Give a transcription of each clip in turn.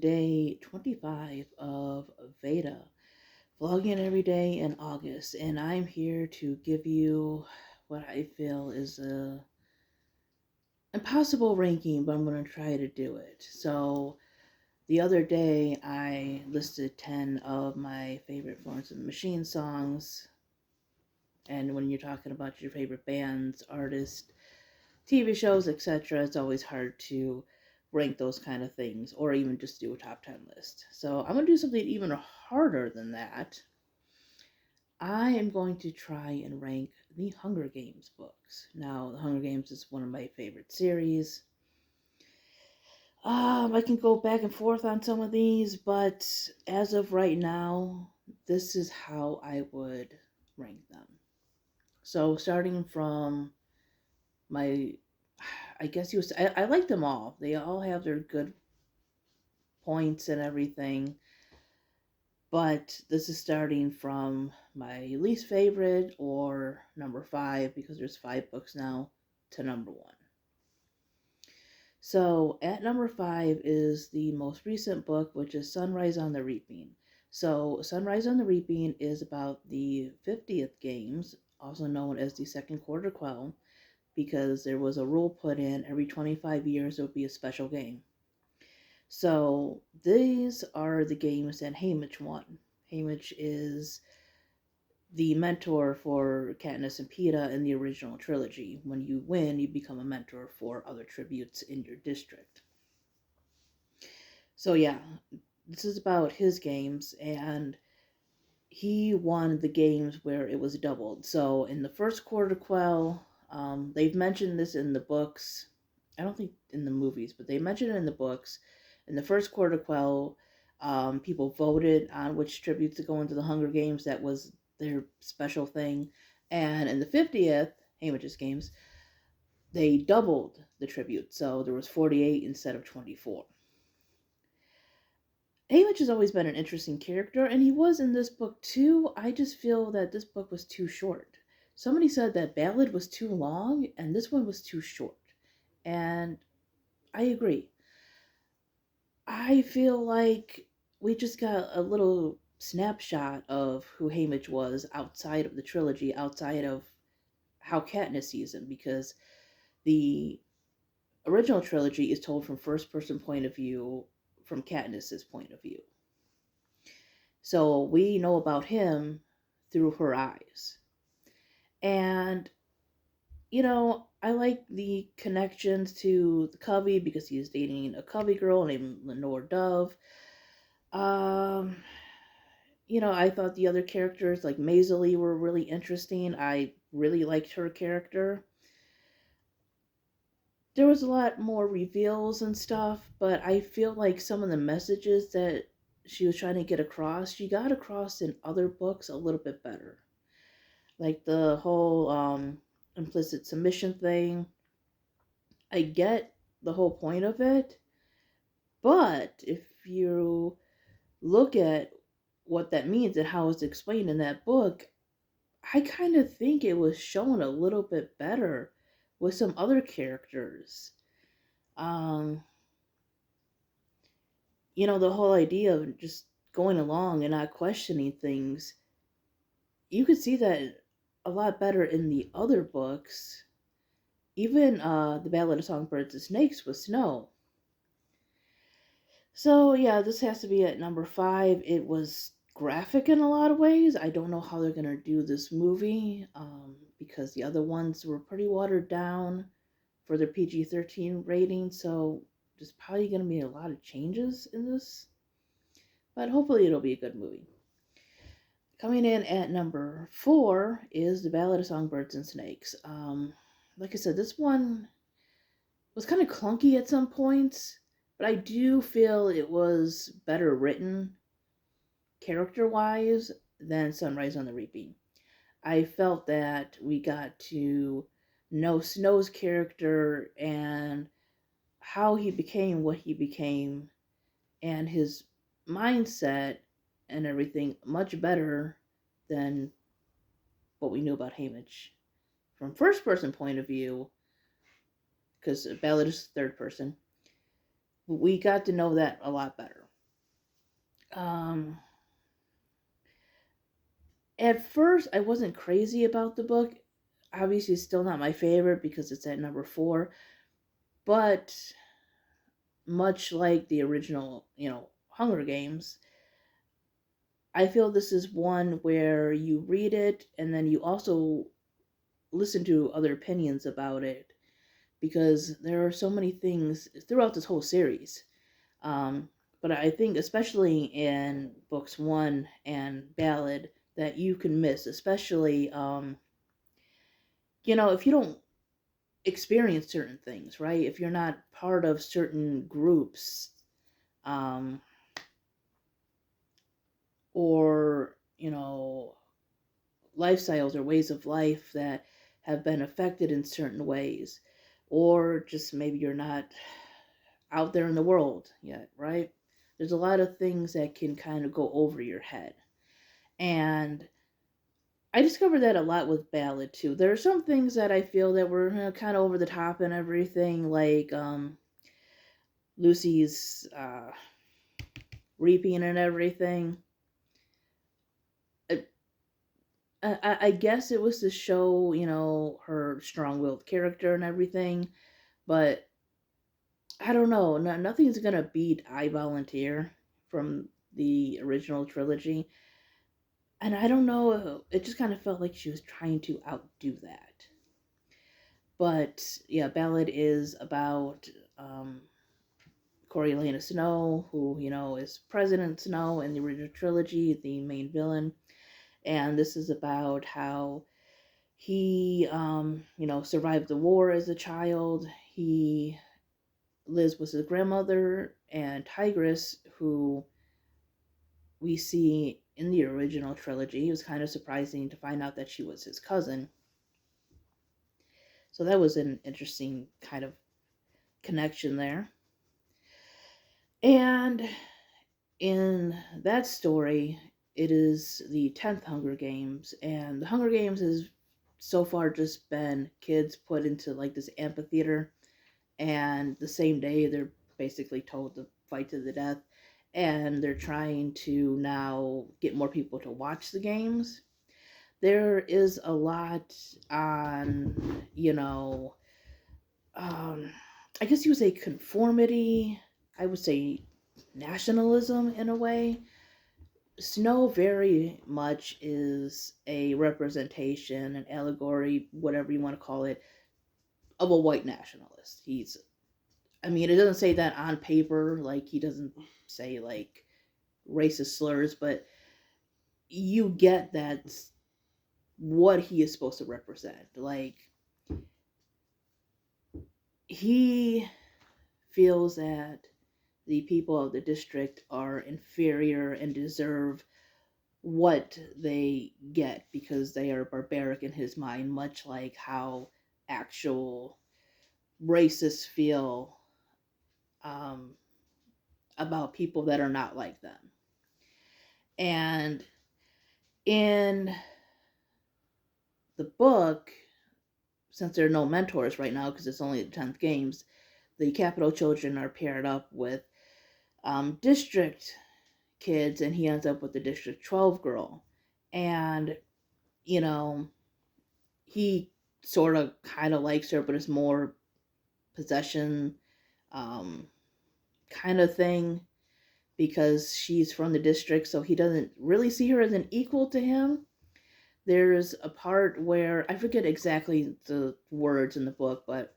day 25 of VEDA, vlogging every day in August, and I'm here to give you what I feel is a impossible ranking, but I'm going to try to do it. So the other day I listed 10 of my favorite Florence and the Machine songs, and when you're talking about your favorite bands, artists, TV shows, etc., it's always hard to rank those kind of things or even just do a top 10 list. So I'm going to do something even harder than that. I am going to try and rank the Hunger Games books. Now, the Hunger Games is one of my favorite series. I can go back and forth on some of these, but as of right now, this is how I would rank them. So starting from my, I guess you would, I like them all. They all have their good points and everything. But this is starting from my least favorite or number 5, because there's 5 books now, to number 1. So at number 5 is the most recent book, which is Sunrise on the Reaping. So Sunrise on the Reaping is about the 50th games, also known as the Second Quarter Quell, because there was a rule put in every 25 years there would be a special game. So these are the games that Haymitch won. Haymitch is the mentor for Katniss and Peeta in the original trilogy. When you win, you become a mentor for other tributes in your district. So yeah, this is about his games, and he won the games where it was doubled. So in the first quarter quell, they've mentioned this in the books. I don't think in the movies, but they mentioned it in the books. In the first quarter quell, people voted on which tributes to go into the Hunger Games. That was their special thing. And in the 50th, Haymitch's games, they doubled the tribute. So there was 48 instead of 24. Haymitch has always been an interesting character, and he was in this book too. I just feel that this book was too short. Somebody said that Ballad was too long, and this one was too short. And I agree. I feel like we just got a little snapshot of who Haymitch was outside of the trilogy, outside of how Katniss sees him, because the original trilogy is told from first person point of view, from Katniss's point of view. So we know about him through her eyes. And, I like the connections to the Covey because he's dating a Covey girl named Lenore Dove. I thought the other characters like Maisie were really interesting. I really liked her character. There was a lot more reveals and stuff, but I feel like some of the messages that she was trying to get across, she got across in other books a little bit better. Like the whole implicit submission thing. I get the whole point of it, but if you look at what that means and how it's explained in that book, I kind of think it was shown a little bit better with some other characters. Um, the whole idea of just going along and not questioning things, you could see that a lot better in the other books. Even the Ballad of Songbirds and Snakes with Snow. So yeah, this has to be at number 5. It was graphic in a lot of ways. I don't know how they're gonna do this movie, because the other ones were pretty watered down for their PG-13 rating. So there's probably gonna be a lot of changes in this, but hopefully it'll be a good movie. Coming in at number 4 is The Ballad of Songbirds and Snakes. Like I said, this one was kind of clunky at some points, but I do feel it was better written character-wise than Sunrise on the Reaping. I felt that we got to know Snow's character and how he became what he became and his mindset and everything much better than what we knew about Haymitch. From first person point of view, because Ballad is third person, we got to know that a lot better. Um, at first, I wasn't crazy about the book. Obviously, it's still not my favorite because it's at number 4. But much like the original, Hunger Games, I feel this is one where you read it and then you also listen to other opinions about it, because there are so many things throughout this whole series. Um, but I think, especially in books 1 and Ballad, that you can miss, especially, if you don't experience certain things, right? If you're not part of certain groups, um, or, lifestyles or ways of life that have been affected in certain ways, or just maybe you're not out there in the world yet, right? There's a lot of things that can kind of go over your head. And I discovered that a lot with Ballad too. There are some things that I feel that were kind of over the top and everything, like Lucy's reaping and everything. I, I guess it was to show, her strong-willed character and everything, but I don't know. No, nothing's gonna beat I Volunteer from the original trilogy. And I don't know, it just kind of felt like she was trying to outdo that. But yeah, Ballad is about Coriolanus Snow, who, is President Snow in the original trilogy, the main villain. And this is about how he, survived the war as a child. He lives with his grandmother and Tigress, who we see in the original trilogy. It was kind of surprising to find out that she was his cousin. So that was an interesting kind of connection there. And in that story, it is the 10th Hunger Games, and the Hunger Games has so far just been kids put into like this amphitheater, and the same day they're basically told to fight to the death, and they're trying to now get more people to watch the games. There is a lot on, um, I guess you would say conformity. I would say nationalism in a way. Snow very much is a representation, an allegory, whatever you want to call it, of a white nationalist. I mean, it doesn't say that on paper, like, he doesn't say, like, racist slurs, but you get that's what he is supposed to represent. Like, he feels that the people of the district are inferior and deserve what they get because they are barbaric in his mind, much like how actual racists feel um, about people that are not like them. And in the book, since there are no mentors right now because it's only the 10th games, the Capital children are paired up with district kids, and he ends up with the District 12 girl. And, you know, he sort of kind of likes her, but it's more possession um, kind of thing because she's from the district, so he doesn't really see her as an equal to him. There's a part where I forget exactly the words in the book, but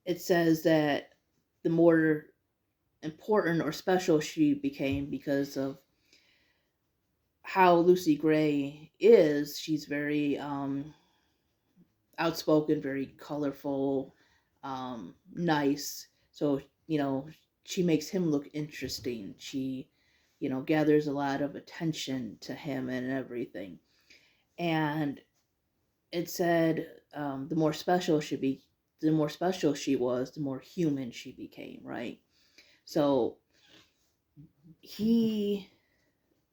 it says that the more important or special she became because of how Lucy Gray is. She's very outspoken, very colorful, nice. So, she makes him look interesting. She, gathers a lot of attention to him and everything. And it said the more special she was, the more human she became, right? So he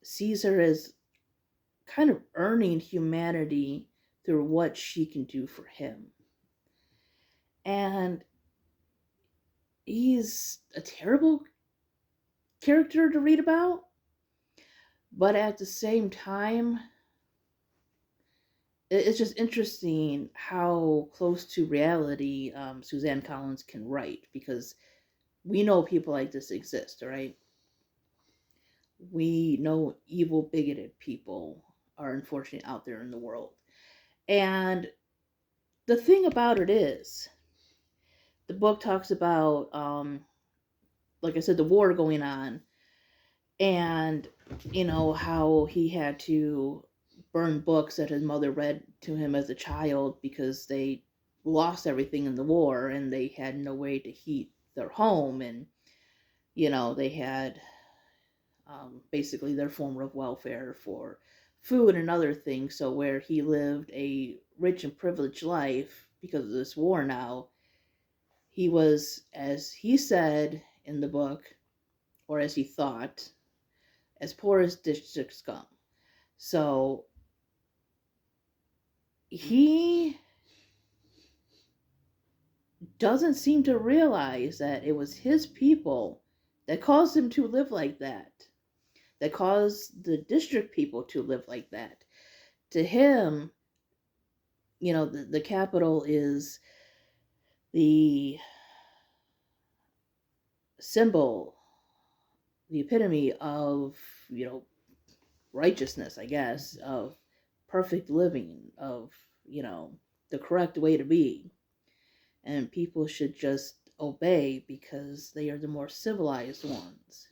sees her as kind of earning humanity through what she can do for him. And he's a terrible character to read about, but at the same time, it's just interesting how close to reality Suzanne Collins can write, because we know people like this exist, right? We know evil, bigoted people are unfortunately out there in the world. And the thing about it is, the book talks about, like I said, the war going on, and how he had to burn books that his mother read to him as a child because they lost everything in the war and they had no way to heat their home, and they had basically their form of welfare for food and other things. So where he lived a rich and privileged life because of this war now, he was, as he said in the book, or as he thought, as poor as district scum. So he doesn't seem to realize that it was his people that caused him to live like that caused the district people to live like that. To him, the capital is the symbol, the epitome of, righteousness, I guess, of perfect living, of, the correct way to be. And people should just obey because they are the more civilized ones.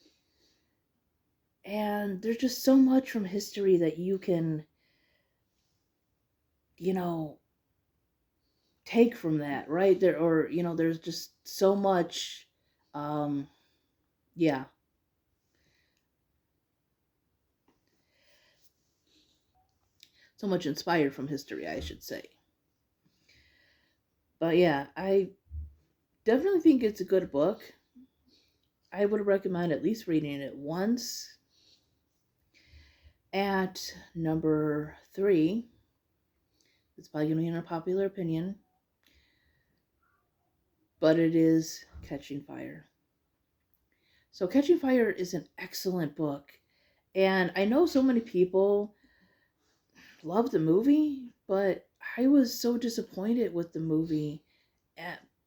And there's just so much from history that you can, you know, take from that, right? There's just so much, um, yeah, so much inspired from history, I should say. But yeah, I definitely think it's a good book. I would recommend at least reading it once. At number 3, it's probably going to be an unpopular opinion, but it is Catching Fire. So, Catching Fire is an excellent book. And I know so many people love the movie, but I was so disappointed with the movie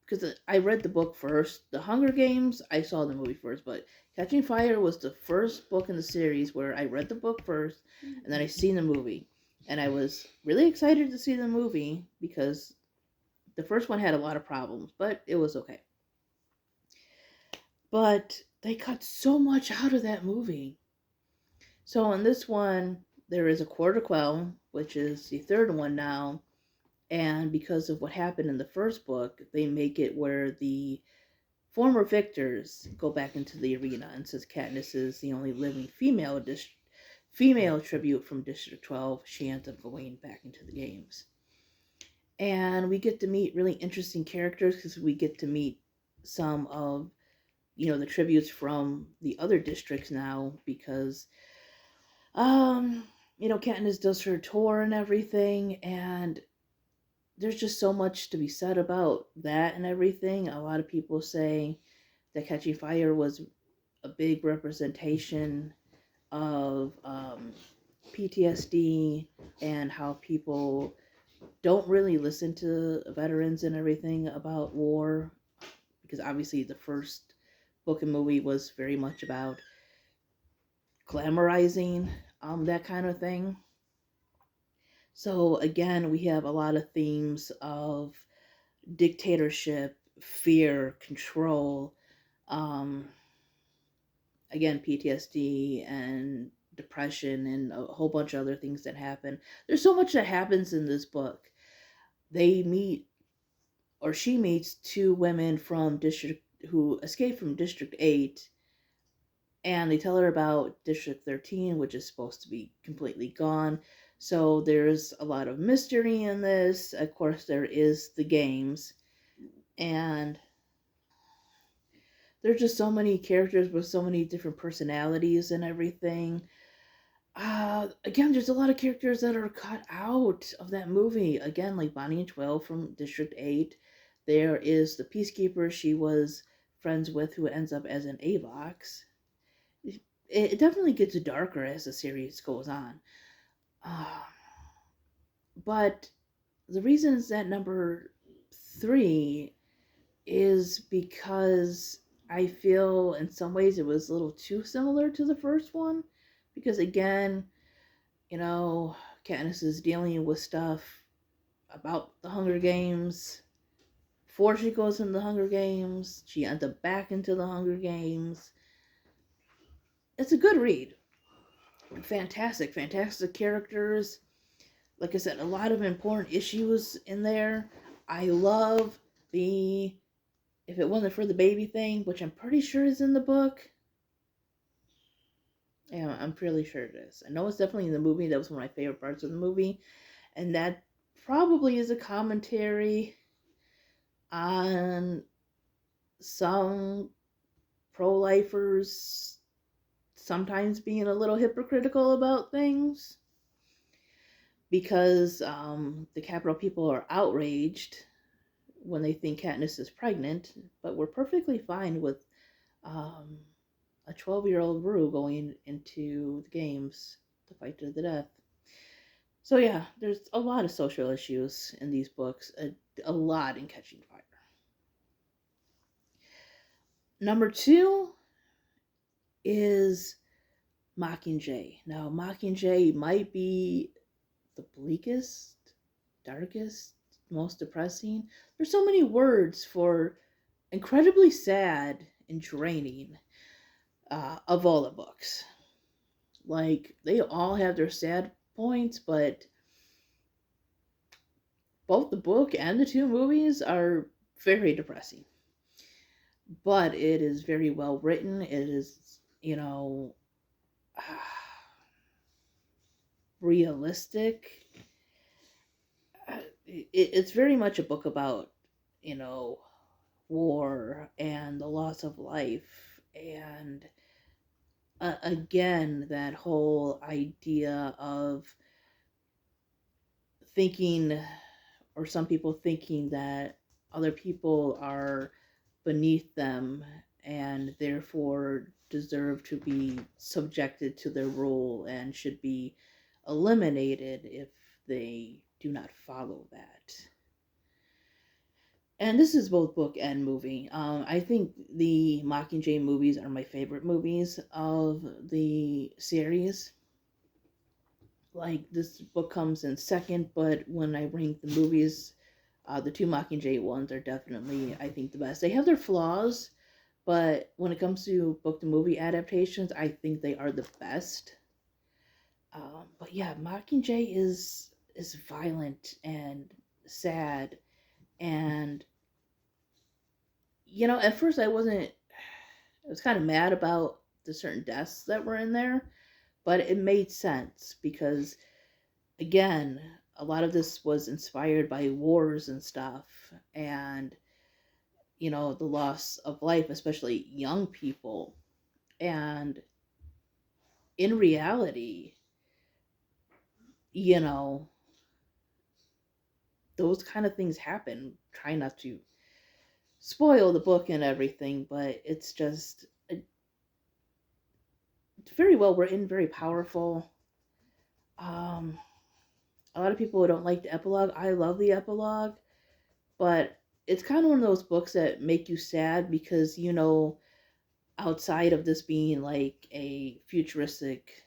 because I read the book first. The Hunger Games, I saw the movie first, but Catching Fire was the first book in the series where I read the book first and then I seen the movie. And I was really excited to see the movie because the first one had a lot of problems, but it was okay. But they cut so much out of that movie. So in this one, there is a quarter quell, which is the third one now. And because of what happened in the first book, they make it where the former victors go back into the arena. And since Katniss is the only living female tribute from District 12, she ends up going back into the games. And we get to meet really interesting characters because we get to meet some of the tributes from the other districts now, because Katniss does her tour and everything, and there's just so much to be said about that and everything. A lot of people say that Catching Fire was a big representation of PTSD and how people don't really listen to veterans and everything about war, because obviously the first book and movie was very much about glamorizing that kind of thing. So again, we have a lot of themes of dictatorship, fear, control, um, again, PTSD and depression and a whole bunch of other things that happen. There's so much that happens in this book. They meet, or she meets, two women from district who escaped from District 8, and they tell her about District 13, which is supposed to be completely gone. So there's a lot of mystery in this. Of course, there is the games, and there's just so many characters with so many different personalities and everything. Again, there's a lot of characters that are cut out of that movie. Again, like Bonnie and 12 from District 8. There is the Peacekeeper she was friends with, who ends up as an AVOX. it definitely gets darker as the series goes on. Uh, but the reason it's at number three is because I feel in some ways it was a little too similar to the first one. Because again, you know, Katniss is dealing with stuff about the Hunger Games. Before she goes into the Hunger Games, she ends up back into the Hunger Games. It's a good read. Fantastic, fantastic characters. Like I said, a lot of important issues in there. I love the if it wasn't for the baby thing, which I'm pretty sure is in the book. Yeah, I'm fairly sure it is. I know it's definitely in the movie. That was one of my favorite parts of the movie. And that probably is a commentary on some pro lifers sometimes being a little hypocritical about things because the Capitol people are outraged when they think Katniss is pregnant, but we're perfectly fine with um, a 12-year-old Rue going into the games to fight to the death. So yeah, there's a lot of social issues in these books, a lot in Catching Fire. Number two is Mockingjay. Now, Mockingjay might be the bleakest, darkest, most depressing. There's so many words for incredibly sad and draining of all the books. Like, they all have their sad points, but both the book and the two movies are very depressing. But it is very well written. It is, realistic. It's very much a book about, you know, war and the loss of life. And again, that whole idea of thinking, or some people thinking that other people are beneath them and therefore deserve to be subjected to their rule and should be eliminated if they do not follow that. And this is both book and movie. I think the Mockingjay movies are my favorite movies of the series. Like, this book comes in second, but when I rank the movies, the two Mockingjay ones are definitely, I think, the best. They have their flaws, but when it comes to book to movie adaptations, I think they are the best. But yeah, Mockingjay is violent and sad, and at first I was kind of mad about the certain deaths that were in there, but it made sense because, again, a lot of this was inspired by wars and stuff, and the loss of life, especially young people. And in reality, you know, those kind of things happen. Try not to spoil the book and everything, but it's just very well written, very powerful. Um, a lot of people don't like the epilogue. I love the epilogue, but it's kind of one of those books that make you sad because outside of this being like a futuristic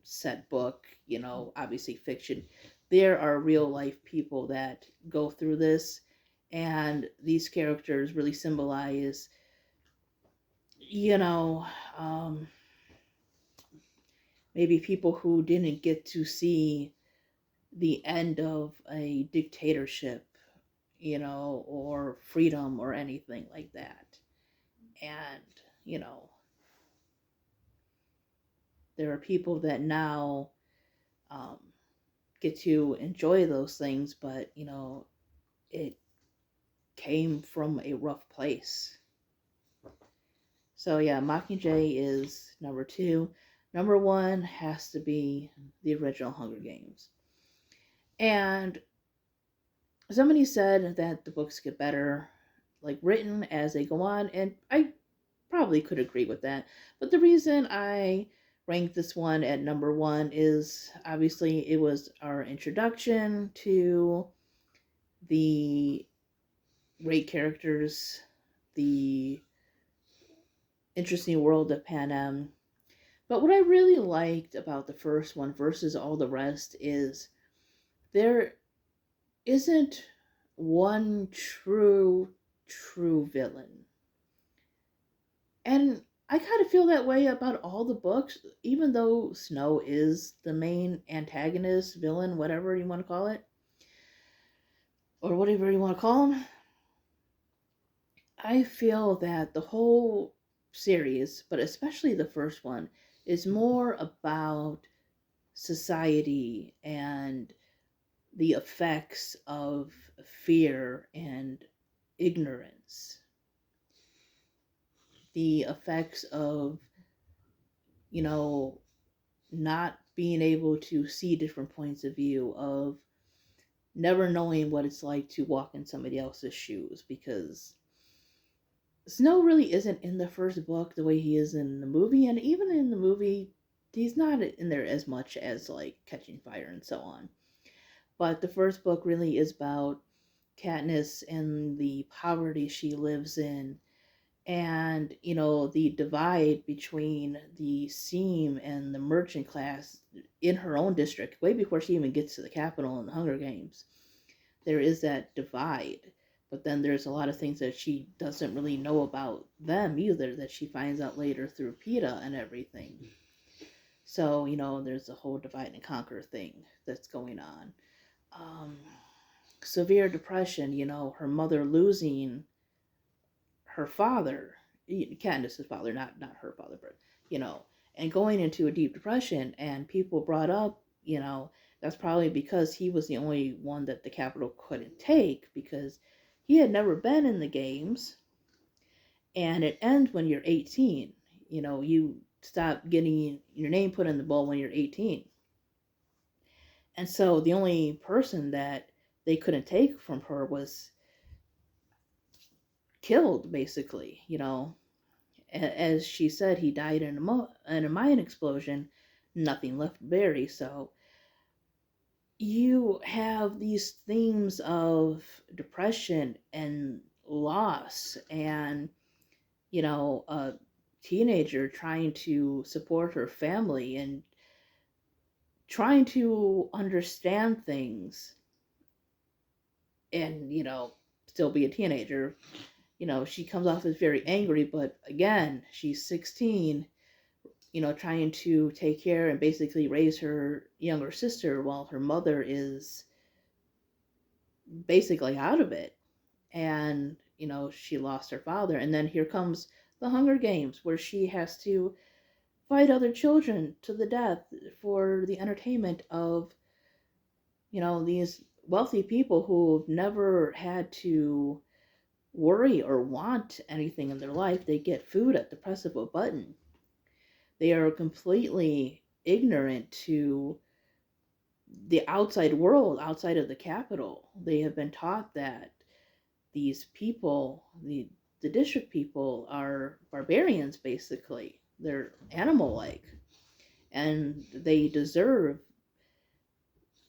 set book, obviously fiction, there are real life people that go through this, and these characters really symbolize, you know, um, maybe people who didn't get to see the end of a dictatorship, or freedom or anything like that. And, you know, there are people that now um, get to enjoy those things, but, it came from a rough place. So, yeah, Mockingjay is number two. Number one has to be the original Hunger Games. And somebody said that the books get better, like written as they go on, and I probably could agree with that. But the reason I ranked this one at number one is obviously it was our introduction to the great characters, the interesting world of Panem. But what I really liked about the first one versus all the rest is there isn't one true villain. And I kind of feel that way about all the books, even though Snow is the main antagonist, villain, whatever you want to call it, or whatever you want to call him. I feel that the whole series, but especially the first one, is more about society and the effects of fear and ignorance, the effects of, you know, not being able to see different points of view, of never knowing what it's like to walk in somebody else's shoes, because Snow really isn't in the first book the way he is in the movie, and even in the movie, he's not in there as much as like Catching Fire and so on. But the first book really is about Katniss and the poverty she lives in, and the divide between the seam and the merchant class in her own district way before she even gets to the capital in the Hunger Games. There is that divide, but then there's a lot of things that she doesn't really know about them either, that she finds out later through PETA and everything. So there's a whole divide and conquer thing that's going on. um, Severe depression, her mother losing her father, Candace's father, not her father, but and going into a deep depression. And people brought up, that's probably because he was the only one that the capital couldn't take, because he had never been in the games, and it ends when you're 18. You stop getting your name put in the bowl when you're 18. And so the only person that they couldn't take from her was killed, basically. As she said, he died in a mine explosion, nothing left to bury. So you have these themes of depression and loss, and a teenager trying to support her family and trying to understand things, and still be a teenager. She comes off as very angry, but again, she's 16, trying to take care and basically raise her younger sister while her mother is basically out of it. And, she lost her father. And then here comes the Hunger Games, where she has to fight other children to the death for the entertainment of, these wealthy people who've never had to worry or want anything in their life. They get food at the press of a button. They are completely ignorant to the outside world, outside of the capital. They have been taught that these people, the district people, are barbarians, basically. They're animal-like, and they deserve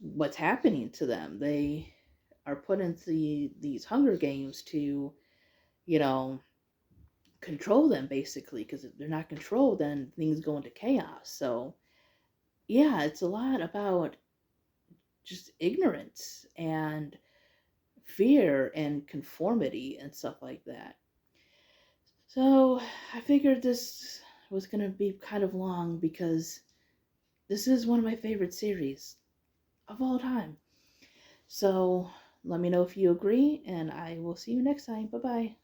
what's happening to them. They are put into these Hunger Games to, you know, control them, basically, because if they're not controlled, then things go into chaos. So yeah, it's a lot about just ignorance and fear and conformity and stuff like that. So I figured this was going to be kind of long, because this is one of my favorite series of all time. So let me know if you agree, and I will see you next time. Bye bye.